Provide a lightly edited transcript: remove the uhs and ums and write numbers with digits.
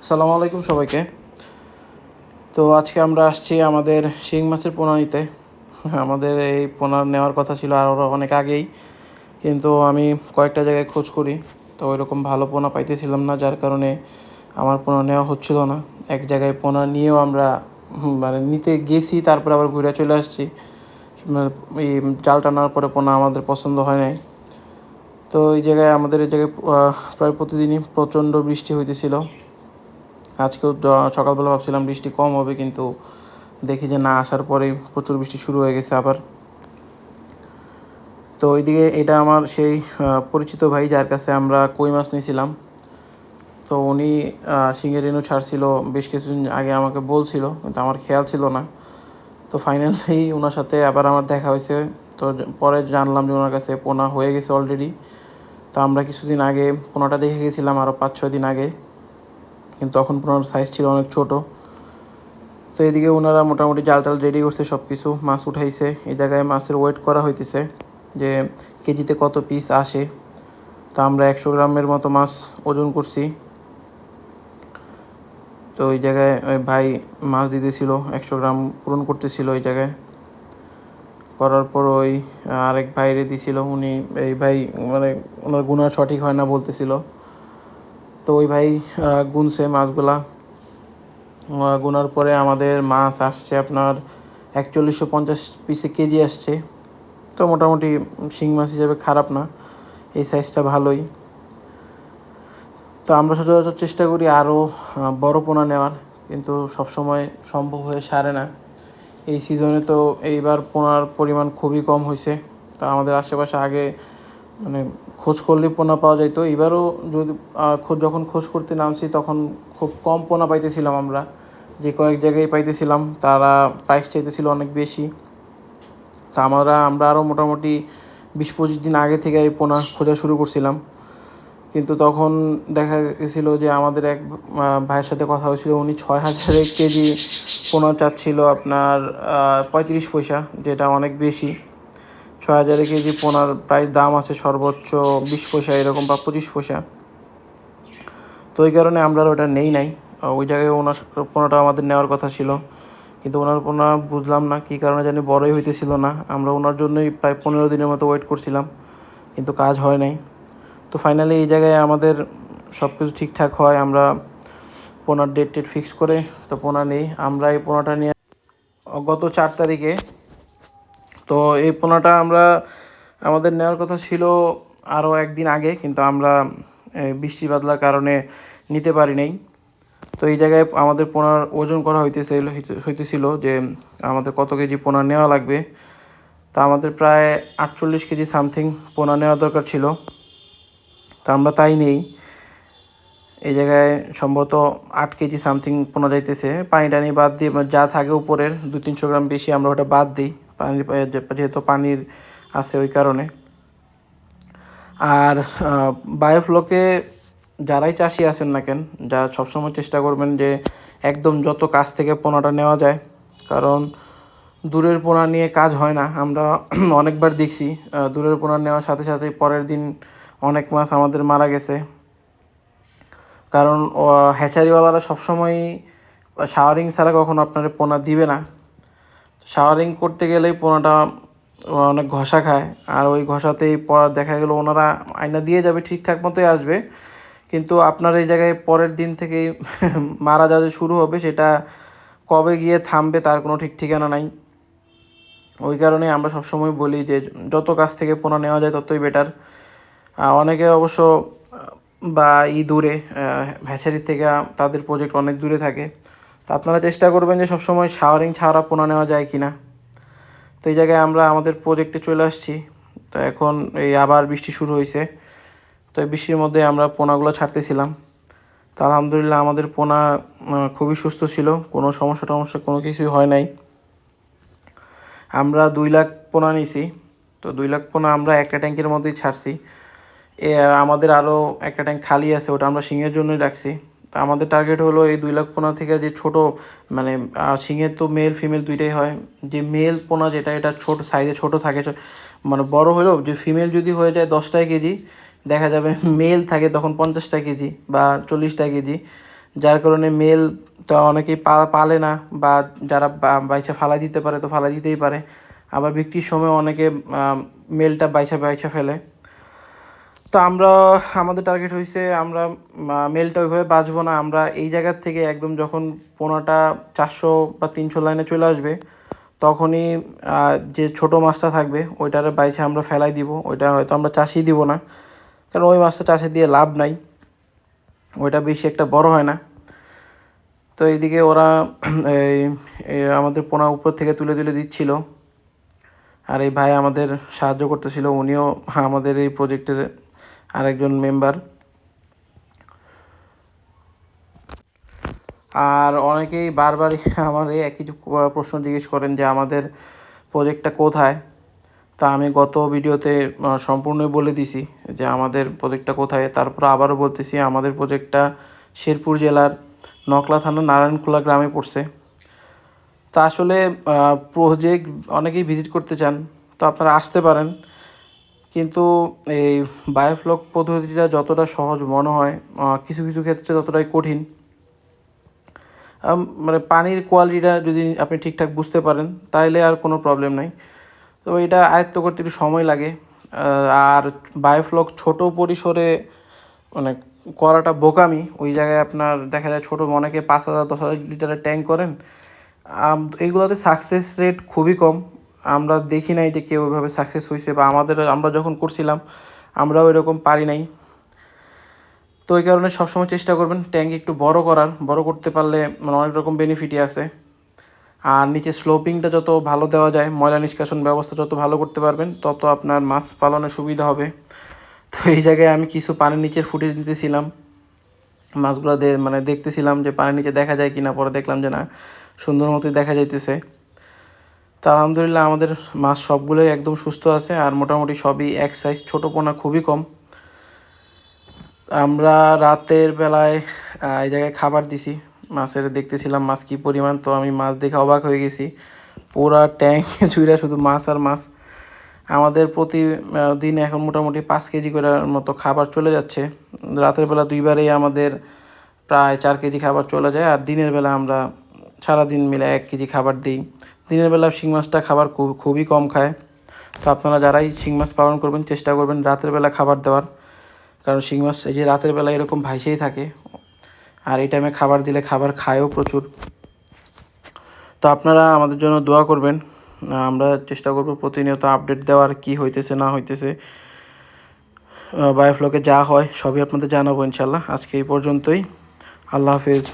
আসসালামু আলাইকুম সবাইকে। তো আজকে আমরা আসছি আমাদের শিং মাছের পোনা নিতে। আমাদের এই পোনা নেওয়ার কথা ছিল আরও অনেক আগেই, কিন্তু আমি কয়েকটা জায়গায় খোঁজ করি, তো ওইরকম ভালো পোনা পাইতেছিলাম না, যার কারণে আমার পোনা নেওয়া হচ্ছিল না। এক জায়গায় পোনা নিয়েও আমরা মানে নিতে গেছি, তারপরে আবার ঘুরে চলে আসছি। মানে এই জাল টানার পরে পোনা আমাদের পছন্দ হয় নাই। তো আমাদের এই জায়গায় প্রায় প্রতিদিনই প্রচণ্ড বৃষ্টি হইতেছিল। আজকেও সকালবেলা ভাবছিলাম বৃষ্টি কম হবে, কিন্তু দেখি যে না, আসার পরেই প্রচুর বৃষ্টি শুরু হয়ে গেছে আবার। তো ওইদিকে এটা আমার সেই পরিচিত ভাই, যার কাছে আমরা কই মাছ নিয়েছিলাম। তো উনি শিঙের রেণু ছাড়ছিল বেশ কিছুদিন আগে, আমাকে বলছিল, কিন্তু আমার খেয়াল ছিল না। তো ফাইনালি ওনার সাথে আবার আমার দেখা হয়েছে। তো পরে জানলাম যে ওনার কাছে পোনা হয়ে গেছে অলরেডি। তো আমরা কিছুদিন আগে পোনাটা দেখে গেছিলাম, আরও 5-6 দিন আগে, কিন্তু তখন পোনার সাইজ ছিল অনেক ছোটো। তো এদিকে ওনারা মোটামুটি জাল টাল রেডি করছে, সব কিছু মাছ উঠাইছে। এই জায়গায় মাছের ওয়েট করা হইতেছে যে কেজিতে কত পিস আসে। তো আমরা 100 গ্রামের মতো মাছ ওজন করছি। তো ওই জায়গায় ওই ভাই মাছ দিতেছিল, 100 গ্রাম পূরণ করতেছিল ওই জায়গায়। করার পর ওই আরেক ভাইরে দিছিল, উনি এই ভাই মানে ওনার গুণা সঠিক হয় না বলতেছিল। তো ওই ভাই গুনছে মাছগুলা। গোনার পরে আমাদের মাছ আসছে আপনার 4150 পিসে কেজি আসছে। তো মোটামুটি শিং মাছ হিসেবে খারাপ না, এই সাইজটা ভালোই। তো আমরা সচরাচর চেষ্টা করি আরও বড় পোনা নেওয়ার, কিন্তু সবসময় সম্ভব হয়ে সারে না। এই সিজনে তো এইবার পোনার পরিমাণ খুবই কম হয়েছে। তো আমাদের আশেপাশে আগে মানে খোঁজ করলে পোনা পাওয়া যাইতো, এবারও যদি যখন খোঁজ করতে নামছি তখন খুব কম পোনা পাইতেছিলাম আমরা। যে কয়েক জায়গায় পাইতেছিলাম তারা প্রাইস চাইতেছিল অনেক বেশি। তা আমরা আরও মোটামুটি 20-25 দিন আগে থেকে এই পোনা খোঁজা শুরু করছিলাম। কিন্তু তখন দেখা গেছিলো যে আমাদের এক ভাইয়ের সাথে কথা হয়েছিল, উনি 6000 কেজি পোনা চাচ্ছিল আপনার 35 পয়সা, যেটা অনেক বেশি। 6000 কেজি পোনার প্রায় দাম আছে সর্বোচ্চ 20 পয়সা এরকম, বা 25 পয়সা। তো ওই কারণে আমরা ওটা নেই নাই। ওই জায়গায় ওনার পোনাটা আমাদের নেওয়ার কথা ছিল, কিন্তু ওনার পোনা বুঝলাম না কী কারণে জানি বড়ই হইতেছিল না। আমরা ওনার জন্যই প্রায় 15 দিনের মতো ওয়েট করছিলাম, কিন্তু কাজ হয় নাই। তো ফাইনালি এই জায়গায় আমাদের সব কিছু ঠিকঠাক হয়, আমরা পোনার ডেট ফিক্স করে তো পোনা নেই। আমরা এই পোনাটা নিয়ে গত 4 তারিখে। তো এই পোনাটা আমাদের নেওয়ার কথা ছিল আরও একদিন আগে, কিন্তু আমরা বৃষ্টি বাদলার কারণে নিতে পারি নাই। তো এই জায়গায় আমাদের পোনার ওজন করা হইতেছিল যে আমাদের কত কেজি পোনা নেওয়া লাগবে। তা আমাদের প্রায় 48 কেজি সামথিং পোনা নেওয়া দরকার ছিল। তা আমরা তাই নেই। এই জায়গায় সম্ভবত 8 কেজি সামথিং পোনা যাইতেছে। পানি টানি বাদ দিয়ে যা থাকে উপরের 200-300 গ্রাম বেশি আমরা ওটা বাদ দিই, পানির যেহেতু পানির আছে ওই কারণে। আর বায়োফ্লোকে যারাই চাষি আছেন না কেন, যা সবসময় চেষ্টা করবেন যে একদম যত কাছ থেকে পোনাটা নেওয়া যায়, কারণ দূরের পোনা নিয়ে কাজ হয় না। আমরা অনেকবার দেখছি দূরের পোনা নেওয়ার সাথে সাথে পরের দিন অনেক মাছ আমাদের মারা গেছে। কারণ হ্যাচারিওয়ালারা সবসময়ই শাওয়ারিং ছাড়া কখনো আপনার পোনা দিবে না। শাওয়ারিং করতে গেলেই পোনাটা অনেক ঘষা খায়, আর ওই ঘষাতেই দেখা গেলো ওনারা আয়না দিয়ে যাবে, ঠিকঠাক মতোই আসবে, কিন্তু আপনার এই জায়গায় পরের দিন থেকেই মারা যাওয়া যে শুরু হবে, সেটা কবে গিয়ে থামবে তার কোনো ঠিক ঠিকানা নাই। ওই কারণে আমরা সবসময় বলি যে যত কাছ থেকে পোনা নেওয়া যায় ততই বেটার। অনেকে অবশ্য বা দূরে হ্যাচারি থেকে তাদের প্রজেক্ট অনেক দূরে থাকে। তো আপনারা চেষ্টা করবেন যে সবসময় শাওয়ারিং ছাড়া পোনা নেওয়া যায় কি না। তো এই জায়গায় আমরা আমাদের প্রজেক্টে চলে আসছি। তো এখন এই আবার বৃষ্টি শুরু হয়েছে। তো এই বৃষ্টির মধ্যে আমরা পোনাগুলো ছাড়তেছিলাম। তো আলহামদুলিল্লাহ আমাদের পোনা খুবই সুস্থ ছিল, কোনো সমস্যা কোনো কিছুই হয় নাই। আমরা 2 লাখ পোনা নিছি। তো 2 লাখ পোনা আমরা একটা ট্যাঙ্কের মধ্যেই ছাড়ছি। আমাদের আরও একটা ট্যাঙ্ক খালি আছে, ওটা আমরা শিঙের জন্যই রাখছি। তো আমাদের টার্গেট হলো এই 2 লাখ পোনা থেকে যে ছোট মানে শিঙের তো মেল ফিমেল দুইটাই হয়। যে মেল পোনা যেটা, এটা ছোট সাইজে ছোট থাকে, মানে বড় হলেও যে ফিমেল যদি হয়ে যায় 10টা কেজি, দেখা যাবে মেল থাকে তখন 50টা কেজি বা 40টা কেজি। যার কারণে মেলটা অনেকেই পালে না, বা যারা বাইচা ফালাই দিতে পারে তো ফালাই দিতেই পারে, আবার বিক্রির সময় অনেকে মেলটা বাইচা বাইচা ফেলে। তো আমাদের টার্গেট হয়েছে আমরা মেলটা ওইভাবে বাঁচবো না, আমরা এই জায়গার থেকে একদম যখন পোনাটা 400 বা 300 লাইনে চলে আসবে তখনই যে ছোট মাছটা থাকবে ওইটার বাইছে আমরা ফেলাই দিব। ওইটা হয়তো আমরা চাষি দিব না, কারণ ওই মাছটা চাষে দিয়ে লাভ নাই, ওইটা বেশি একটা বড় হয় না। তো এইদিকে ওরা এই আমাদের পোনা উপর থেকে তুলে তুলে দিচ্ছিল, আর এই ভাই আমাদের সাহায্য করতেছিল, উনিও আমাদের এই প্রজেক্টের আরেকজন মেম্বার। আর অনেকেই বারবারই আমার এই কিছু প্রশ্ন জিজ্ঞেস করেন যে আমাদের প্রজেক্টটা কোথায়। তা আমি গত ভিডিওতে সম্পূর্ণই বলে দিছি যে আমাদের প্রজেক্টটা কোথায়। তারপর আবারও বলতেছি, আমাদের প্রজেক্টটা শেরপুর জেলার নকলা থানা নারায়ণখোলা গ্রামে পড়ছে। তা আসলে প্রজেক্ট অনেকেই ভিজিট করতে চান, তো আপনারা আসতে পারেন, কিন্তু এই বায়োফ্লক পদ্ধতিটা যতটা সহজ মনে হয় কিছু কিছু ক্ষেত্রে ততটাই কঠিন। মানে পানির কোয়ালিটিটা যদি আপনি ঠিকঠাক বুঝতে পারেন তাহলে আর কোনো প্রবলেম নাই। তো এটা আয়ত্ত করতে একটু সময় লাগে। আর বায়োফ্লক ছোট পরিসরে মানে করাটা বোকামি। ওই জায়গায় আপনার দেখা যায় ছোটো অনেকে 5,000 10,000 লিটারের ট্যাঙ্ক করেন, এইগুলোতে সাকসেস রেট খুবই কম। আমরা দেখি নাই যে কেউ ওইভাবে সাকসেস হয়েছে, বা আমরা যখন করছিলাম আমরাও এরকম পারি নাই। তো ওই কারণে সবসময় চেষ্টা করবেন ট্যাঙ্ক একটু বড় করতে পারলে মানে অনেক রকম বেনিফিটই আছে। আর নিচে স্লোপিংটা যত ভালো দেওয়া যায়, ময়লা নিষ্কাশন ব্যবস্থা যত ভালো করতে পারবেন তত আপনার মাছ পালনে সুবিধা হবে। তো এই জায়গায় আমি কিছু পানির নিচের ফুটেজ নিতেছিলাম, মাছগুলো মানে দেখতেছিলাম যে পানির নিচে দেখা যায় কিনা। পরে দেখলাম যে না, সুন্দর মতোই দেখা যাইতেছে। তা আলহামদুলিল্লাহ আমাদের মাছ সবগুলোই একদম সুস্থ আছে, আর মোটামুটি সবই এক সাইজ, ছোটো পোনা খুবই কম। আমরা রাতের বেলায় এই জায়গায় খাবার দিছি মাছের, দেখতেছিলাম মাছ কী পরিমাণ। তো আমি মাছ দেখে অবাক হয়ে গেছি, পুরা ট্যাঙ্ক চুইরা শুধু মাছ আর মাছ। আমাদের প্রতিদিন এখন মোটামুটি 5 কেজি করে মতো খাবার চলে যাচ্ছে। রাতের বেলা দুইবারেই আমাদের প্রায় 4 কেজি খাবার চলে যায়, আর দিনের বেলা আমরা সারাদিন মিলে 1 কেজি খাবার দিই। দিনের বেলা শিং মাছটা খাবার খুবই কম খায়। তো আপনারা যারাই শিং মাছ পালন করবেন চেষ্টা করবেন রাতের বেলা খাবার দেওয়ার, কারণ শিং মাছ এই যে রাতের বেলা এরকম ভাইসেই থাকে, আর এই টাইমে খাবার দিলে খাবার খায়ও প্রচুর। তো আপনারা আমাদের জন্য দোয়া করবেন, আমরা চেষ্টা করব প্রতিনিয়ত আপডেট দেওয়ার কি হইতেছে না হইতেছে। বায়োফ্লকে যা হয় সবই আপনাদের জানাবো ইনশাল্লাহ। আজকে এই পর্যন্তই, আল্লাহ হাফেজ।